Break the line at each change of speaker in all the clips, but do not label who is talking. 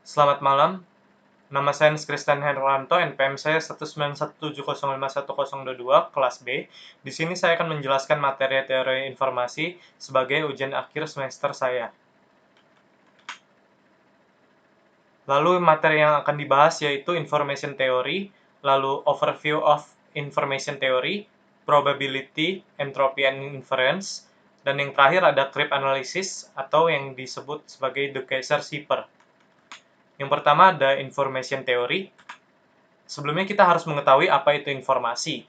Selamat malam, nama saya Christian Herwanto, NPM saya 19170510022, kelas B. Di sini saya akan menjelaskan materi teori informasi sebagai ujian akhir semester saya. Lalu materi yang akan dibahas yaitu Information Theory, lalu Overview of Information Theory, Probability, Entropy and Inference, dan yang terakhir ada Creep Analysis atau yang disebut sebagai De Keyser-Schiffer. Yang pertama ada Information Theory. Sebelumnya kita harus mengetahui apa itu informasi.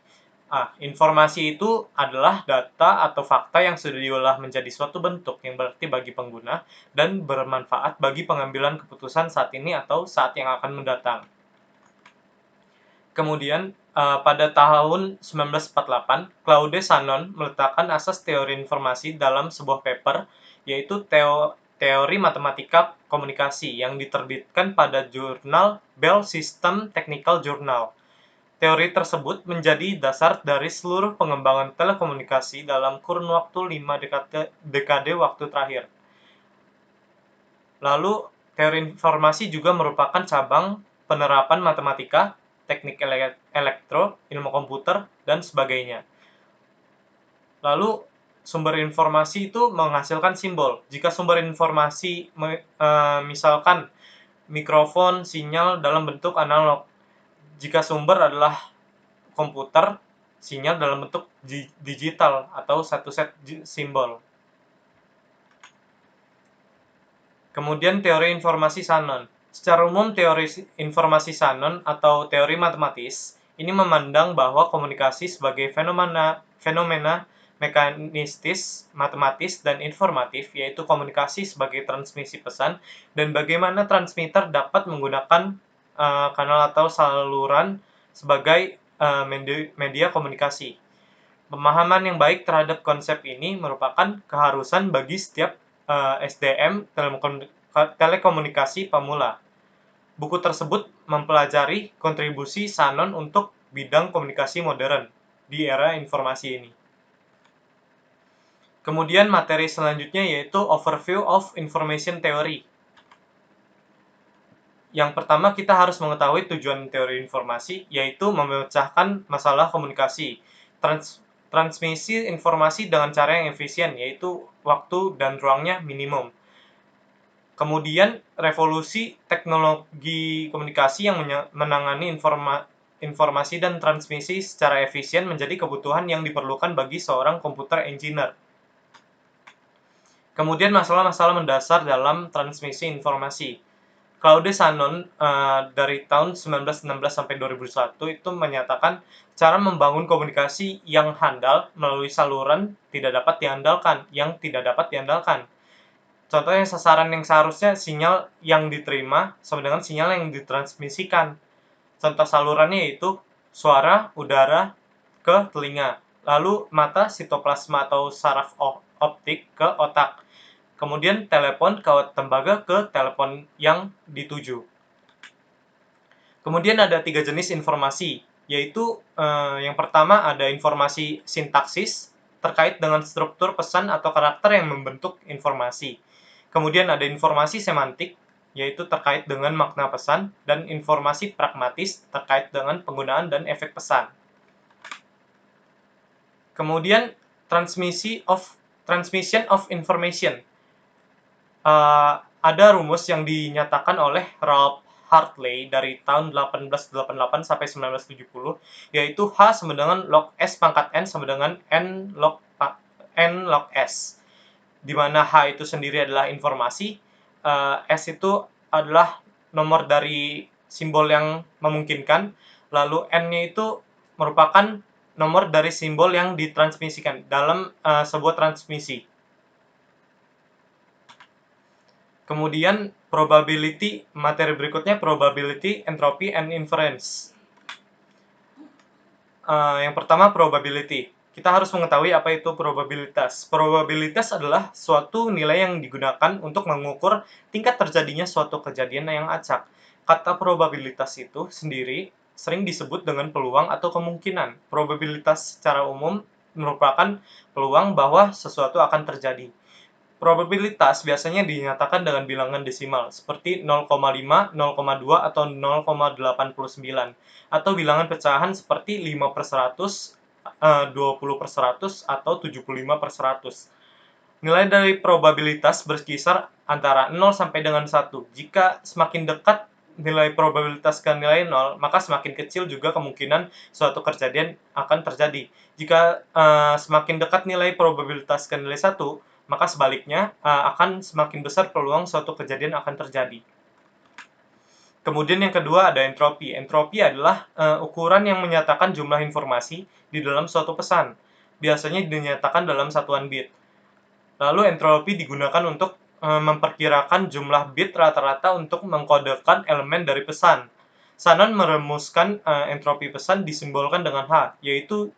Informasi itu adalah data atau fakta yang sudah diolah menjadi suatu bentuk yang berarti bagi pengguna dan bermanfaat bagi pengambilan keputusan saat ini atau saat yang akan mendatang. Kemudian pada tahun 1948, Claude Shannon meletakkan asas teori informasi dalam sebuah paper, yaitu teori matematika komunikasi yang diterbitkan pada jurnal Bell System Technical Journal. Teori tersebut menjadi dasar dari seluruh pengembangan telekomunikasi dalam kurun waktu 5 dekade waktu terakhir. Lalu, teori informasi juga merupakan cabang penerapan matematika, teknik elektro, ilmu komputer, dan sebagainya. Lalu, sumber informasi itu menghasilkan simbol. Jika sumber informasi misalkan mikrofon, sinyal dalam bentuk analog. Jika sumber adalah komputer, sinyal dalam bentuk digital atau satu set simbol. Kemudian teori informasi Shannon. Secara umum teori informasi Shannon atau teori matematis ini memandang bahwa komunikasi sebagai fenomena mekanistis, matematis, dan informatif, yaitu komunikasi sebagai transmisi pesan dan bagaimana transmitter dapat menggunakan kanal atau saluran sebagai media komunikasi. Pemahaman yang baik terhadap konsep ini merupakan keharusan bagi setiap SDM telekomunikasi pemula. Buku tersebut mempelajari kontribusi Shannon untuk bidang komunikasi modern di era informasi ini. Kemudian materi selanjutnya yaitu Overview of Information Theory. Yang pertama kita harus mengetahui tujuan teori informasi, yaitu memecahkan masalah komunikasi. Transmisi informasi dengan cara yang efisien, yaitu waktu dan ruangnya minimum. Kemudian revolusi teknologi komunikasi yang menangani informasi dan transmisi secara efisien menjadi kebutuhan yang diperlukan bagi seorang komputer engineer. Kemudian masalah-masalah mendasar dalam transmisi informasi. Claude Shannon dari tahun 1916 sampai 2001 itu menyatakan cara membangun komunikasi yang handal melalui saluran yang tidak dapat diandalkan. Contohnya sasaran yang seharusnya sinyal yang diterima sama dengan sinyal yang ditransmisikan. Contoh salurannya yaitu suara, udara ke telinga, lalu mata, sitoplasma atau saraf optik ke otak. Kemudian telepon ke tembaga ke telepon yang dituju. Kemudian ada 3 jenis informasi, yaitu yang pertama ada informasi sintaksis terkait dengan struktur pesan atau karakter yang membentuk informasi. Kemudian ada informasi semantik, yaitu terkait dengan makna pesan, dan informasi pragmatis terkait dengan penggunaan dan efek pesan. Kemudian transmission of information. Ada rumus yang dinyatakan oleh Ralph Hartley dari tahun 1888 sampai 1970, yaitu H sama dengan log S pangkat N sama dengan N log S. Di mana H itu sendiri adalah informasi, S itu adalah nomor dari simbol yang memungkinkan, lalu N-nya itu merupakan nomor dari simbol yang ditransmisikan dalam sebuah transmisi. Kemudian materi berikutnya probability, entropy, and inference. Yang pertama probability. Kita harus mengetahui apa itu probabilitas. Probabilitas adalah suatu nilai yang digunakan untuk mengukur tingkat terjadinya suatu kejadian yang acak. Kata probabilitas itu sendiri sering disebut dengan peluang atau kemungkinan. Probabilitas secara umum merupakan peluang bahwa sesuatu akan terjadi. Probabilitas biasanya dinyatakan dengan bilangan desimal, seperti 0,5, 0,2, atau 0,89, atau bilangan pecahan seperti 5/100, 20/100, atau 75/100. Nilai dari probabilitas berkisar antara 0 sampai dengan 1. Jika semakin dekat nilai probabilitas ke nilai 0, maka semakin kecil juga kemungkinan suatu kejadian akan terjadi. Jika semakin dekat nilai probabilitas ke nilai 1, maka sebaliknya akan semakin besar peluang suatu kejadian akan terjadi. Kemudian yang kedua ada entropi. Entropi adalah ukuran yang menyatakan jumlah informasi di dalam suatu pesan. Biasanya dinyatakan dalam satuan bit. Lalu entropi digunakan untuk memperkirakan jumlah bit rata-rata untuk mengkodekan elemen dari pesan. Shannon merumuskan entropi pesan disimbolkan dengan H, yaitu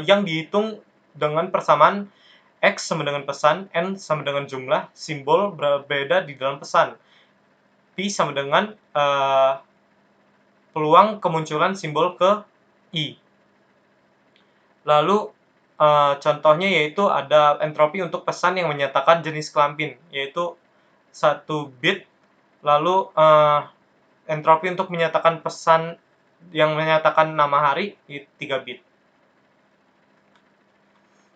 yang dihitung dengan persamaan X sama dengan pesan, N sama dengan jumlah simbol berbeda di dalam pesan. Pi sama dengan peluang kemunculan simbol ke I. Lalu contohnya yaitu ada entropi untuk pesan yang menyatakan jenis kelamin, yaitu 1 bit. Lalu entropi untuk menyatakan pesan yang menyatakan nama hari 3 bit.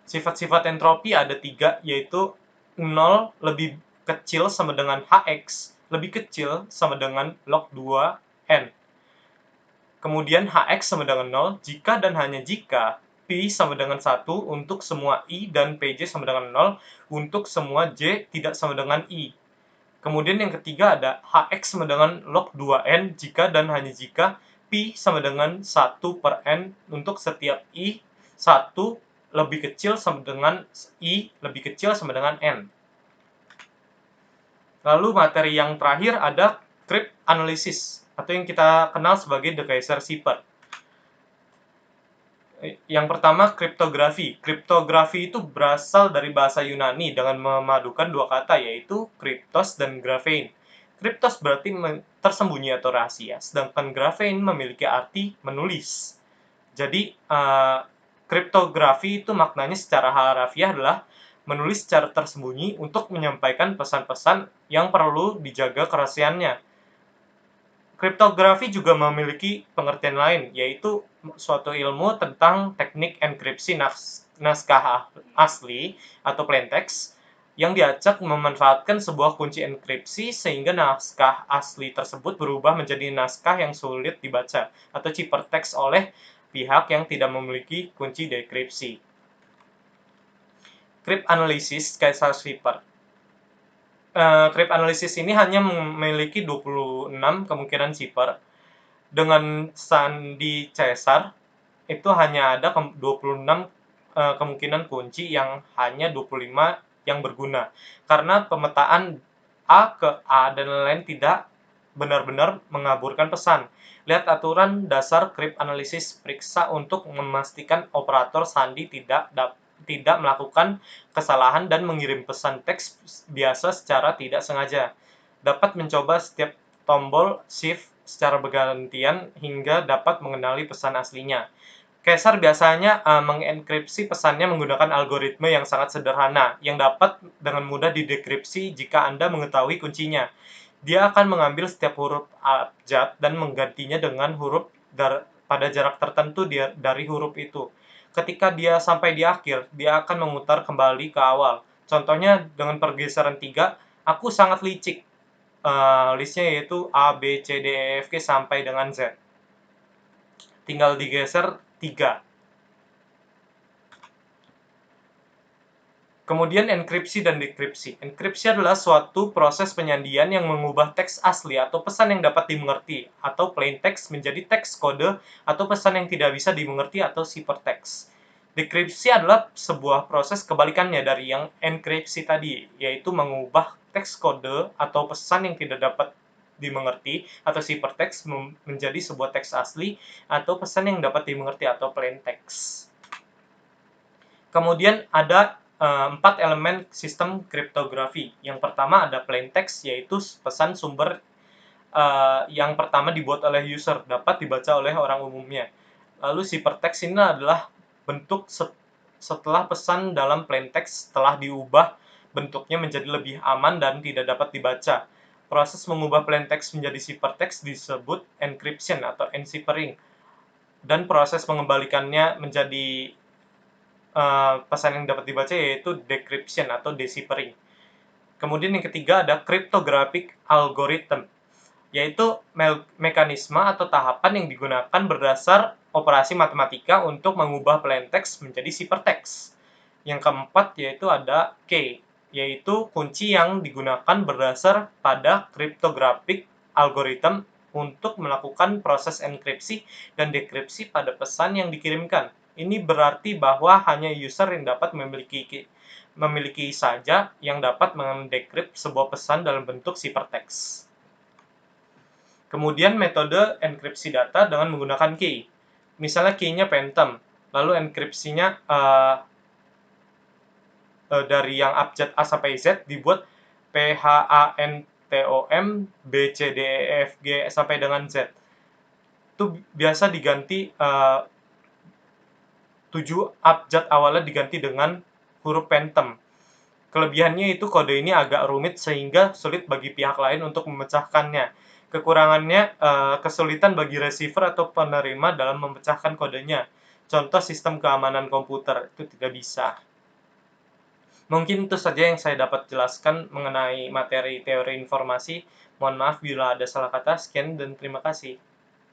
Sifat-sifat entropi ada 3, yaitu 0 lebih kecil sama dengan Hx, lebih kecil sama dengan log 2N. Kemudian Hx sama dengan 0 jika dan hanya jika Pi sama dengan 1 untuk semua I dan Pj sama dengan 0 untuk semua J tidak sama dengan I. Kemudian yang ketiga ada Hx sama dengan log 2N jika dan hanya jika Pi sama dengan 1/N untuk setiap I 1 lebih kecil sama dengan I lebih kecil sama dengan N. Lalu materi yang terakhir ada cryptanalysis atau yang kita kenal sebagai the Kaiser-Cipher. Yang pertama, kriptografi. Kriptografi itu berasal dari bahasa Yunani dengan memadukan dua kata, yaitu kriptos dan graphein. Kriptos berarti tersembunyi atau rahasia, sedangkan graphein memiliki arti menulis. Jadi, kriptografi itu maknanya secara harafiah adalah menulis secara tersembunyi untuk menyampaikan pesan-pesan yang perlu dijaga kerahasiaannya. Kriptografi juga memiliki pengertian lain, yaitu suatu ilmu tentang teknik enkripsi naskah asli atau plaintext yang diacak memanfaatkan sebuah kunci enkripsi sehingga naskah asli tersebut berubah menjadi naskah yang sulit dibaca atau ciphertext oleh pihak yang tidak memiliki kunci dekripsi. Cryptanalysis Kaiser-Cipher. Cryptanalysis ini hanya memiliki 26 kemungkinan cipher. Dengan sandi Caesar itu hanya ada 26 kemungkinan kunci yang hanya 25 yang berguna. Karena pemetaan A ke A dan lain-lain tidak benar-benar mengaburkan pesan. Lihat aturan dasar cryptanalysis, periksa untuk memastikan operator sandi tidak melakukan kesalahan dan mengirim pesan teks biasa secara tidak sengaja. Dapat mencoba setiap tombol shift secara bergantian hingga dapat mengenali pesan aslinya. Caesar biasanya mengenkripsi pesannya menggunakan algoritma yang sangat sederhana yang dapat dengan mudah didekripsi jika Anda mengetahui kuncinya. Dia akan mengambil setiap huruf abjad dan menggantinya dengan huruf pada jarak tertentu dari huruf itu. Ketika dia sampai di akhir, dia akan memutar kembali ke awal. Contohnya dengan pergeseran 3, aku sangat licik. Listnya yaitu A, B, C, D, E, F, G sampai dengan Z. Tinggal digeser 3. Kemudian enkripsi dan dekripsi. Enkripsi adalah suatu proses penyandian yang mengubah teks asli atau pesan yang dapat dimengerti atau plain text menjadi teks kode atau pesan yang tidak bisa dimengerti atau ciphertext. Dekripsi adalah sebuah proses kebalikannya dari yang enkripsi tadi, yaitu mengubah teks kode atau pesan yang tidak dapat dimengerti atau ciphertext menjadi sebuah teks asli atau pesan yang dapat dimengerti atau plain text. Kemudian ada 4 elemen sistem kriptografi. Yang pertama ada plain text, yaitu pesan sumber yang pertama dibuat oleh user, dapat dibaca oleh orang umumnya. Lalu ciphertext ini adalah bentuk setelah pesan dalam plain text telah diubah bentuknya menjadi lebih aman dan tidak dapat dibaca. Proses mengubah plain text menjadi ciphertext disebut encryption atau enciphering, dan proses mengembalikannya menjadi pesan yang dapat dibaca yaitu decryption atau deciphering. Kemudian yang ketiga ada cryptographic algorithm, yaitu mekanisme atau tahapan yang digunakan berdasar operasi matematika untuk mengubah plain text menjadi ciphertext. Yang keempat yaitu ada key, yaitu kunci yang digunakan berdasar pada cryptographic algorithm untuk melakukan proses enkripsi dan dekripsi pada pesan yang dikirimkan. Ini berarti bahwa hanya user yang dapat memiliki saja yang dapat mendekrypt sebuah pesan dalam bentuk ciphertext. Kemudian metode enkripsi data dengan menggunakan key. Misalnya key-nya Phantom, lalu enkripsinya dari yang abjad A sampai Z dibuat PHANTOM BCDEFG sampai dengan Z. Itu biasa diganti 7 abjad awalnya diganti dengan huruf Phantom. Kelebihannya itu kode ini agak rumit sehingga sulit bagi pihak lain untuk memecahkannya. Kekurangannya kesulitan bagi receiver atau penerima dalam memecahkan kodenya. Contoh sistem keamanan komputer itu tidak bisa. Mungkin itu saja yang saya dapat jelaskan mengenai materi teori informasi. Mohon maaf bila ada salah kata. Sekian dan terima kasih.